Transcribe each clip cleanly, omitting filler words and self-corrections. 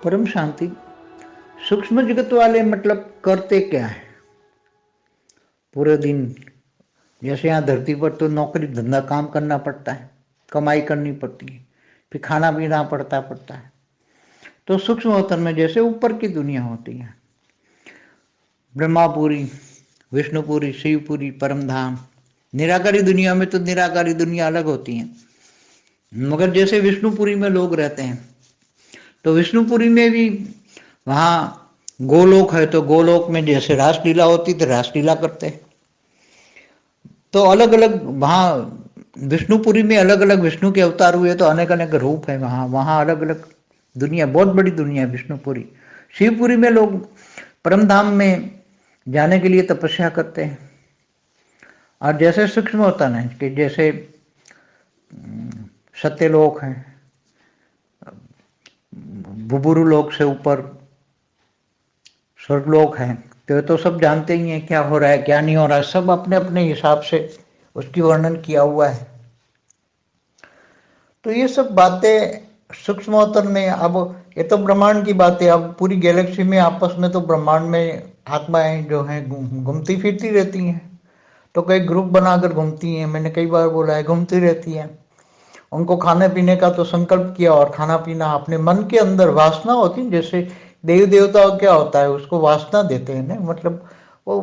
परम शांति। सूक्ष्म जगत वाले मतलब करते क्या है पूरे दिन? जैसे यहाँ धरती पर तो नौकरी धंधा काम करना पड़ता है, कमाई करनी पड़ती है, फिर खाना पीना पड़ता है। तो सूक्ष्म अवतरण में जैसे ऊपर की दुनिया होती है, ब्रह्मापुरी, विष्णुपुरी, शिवपुरी, परमधाम। निराकारी दुनिया में तो निराकारी दुनिया अलग होती है, मगर जैसे विष्णुपुरी में लोग रहते हैं तो विष्णुपुरी में भी वहाँ गोलोक है, तो गोलोक में जैसे रासलीला होती तो रासलीला करते हैं। तो अलग अलग वहाँ विष्णुपुरी में अलग अलग विष्णु के अवतार हुए, तो अनेक अनेक रूप है वहाँ। वहाँ अलग अलग दुनिया, बहुत बड़ी दुनिया है विष्णुपुरी। शिवपुरी में लोग परमधाम में जाने के लिए तपस्या करते हैं। और जैसे सूक्ष्म होता है कि जैसे सत्यलोक है, बुबुरु लोक से ऊपर स्वर्गलोक है, तो सब जानते ही हैं क्या हो रहा है क्या नहीं हो रहा है, सब अपने अपने हिसाब से उसकी वर्णन किया हुआ है। तो ये सब बातें सूक्ष्मोत्तर में, अब ये तो ब्रह्मांड की बातें, अब पूरी गैलेक्सी में आपस में तो ब्रह्मांड में आत्माएं जो हैं घूमती फिरती रहती हैं। तो कई ग्रुप बनाकर घूमती हैं, मैंने कई बार बोला है, घूमती रहती हैं। उनको खाने पीने का तो संकल्प किया, और खाना पीना अपने मन के अंदर वासना होती है। जैसे देवी देवता क्या होता है, उसको वासना देते हैं ना, मतलब वो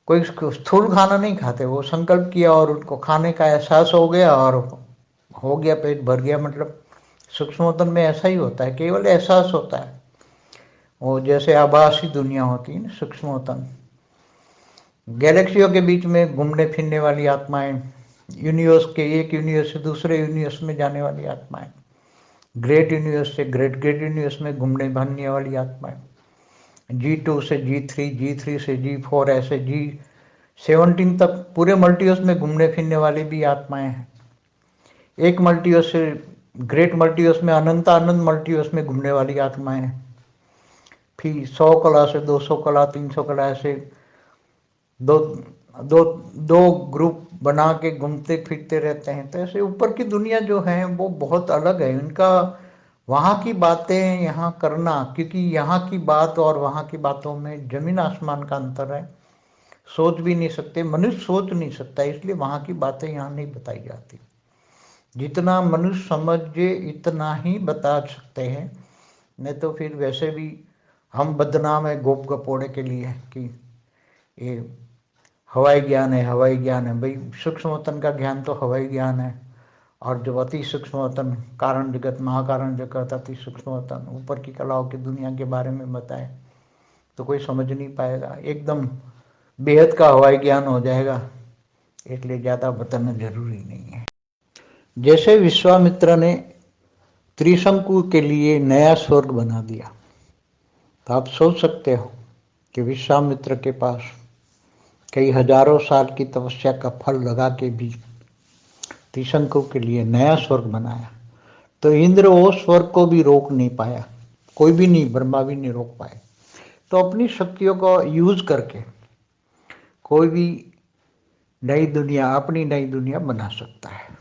कोई स्थूल खाना नहीं खाते, वो संकल्प किया और उनको खाने का एहसास हो गया और हो गया, पेट भर गया। मतलब सूक्ष्मोत्तन में ऐसा ही होता है, केवल एहसास होता है। वो जैसे आभासी दुनिया होती है ना सूक्ष्मोत्तन, गैलेक्सियों के बीच में घूमने फिरने वाली आत्माएं, यूनिवर्स के एक यूनिवर्स से दूसरे यूनिवर्स में जाने वाली आत्माएं, ग्रेट यूनिवर्स से ग्रेट ग्रेट यूनिवर्स में घूमने भागने वाली आत्माएं, G2 से G3, G3 से G4, ऐसे G17 तक पूरे मल्टीवर्स में घूमने फिरने वाली भी आत्माएं हैं। एक मल्टीवर्स से ग्रेट मल्टीवर्स में अनंत मल्टीवर्स में घूमने वाली आत्माएं हैं। फिर 100 कला से 200 कला, 300 कला, ऐसे दो दो दो ग्रुप बना के घूमते फिरते रहते हैं। तो ऐसे ऊपर की दुनिया जो है वो बहुत अलग है। इनका वहाँ की बातें यहाँ करना, क्योंकि यहाँ की बात और वहाँ की बातों में जमीन आसमान का अंतर है, सोच भी नहीं सकते, मनुष्य सोच नहीं सकता, इसलिए वहाँ की बातें यहाँ नहीं बताई जाती। जितना मनुष्य समझे इतना ही बता सकते हैं, नहीं तो फिर वैसे भी हम बदनाम है गोप गपोड़े के लिए कि ये हवाई ज्ञान है, हवाई ज्ञान है। भाई सूक्ष्मतन का ज्ञान तो हवाई ज्ञान है, और जो अति सूक्ष्मतन कारण जगत, महाकारण जगत, अति सूक्ष्मतन ऊपर की कलाओं की दुनिया के बारे में बताए तो कोई समझ नहीं पाएगा, एकदम बेहद का हवाई ज्ञान हो जाएगा, इसलिए ज़्यादा बताना जरूरी नहीं है। जैसे विश्वामित्र ने त्रिशंकु के लिए नया स्वर्ग बना दिया, तो आप सोच सकते हो कि विश्वामित्र के पास कई हजारों साल की तपस्या का फल लगा के भी त्रिशंकु के लिए नया स्वर्ग बनाया, तो इंद्र वो स्वर्ग को भी रोक नहीं पाया, कोई भी नहीं, ब्रह्मा भी नहीं रोक पाए। तो अपनी शक्तियों को यूज करके कोई भी नई दुनिया, अपनी नई दुनिया बना सकता है।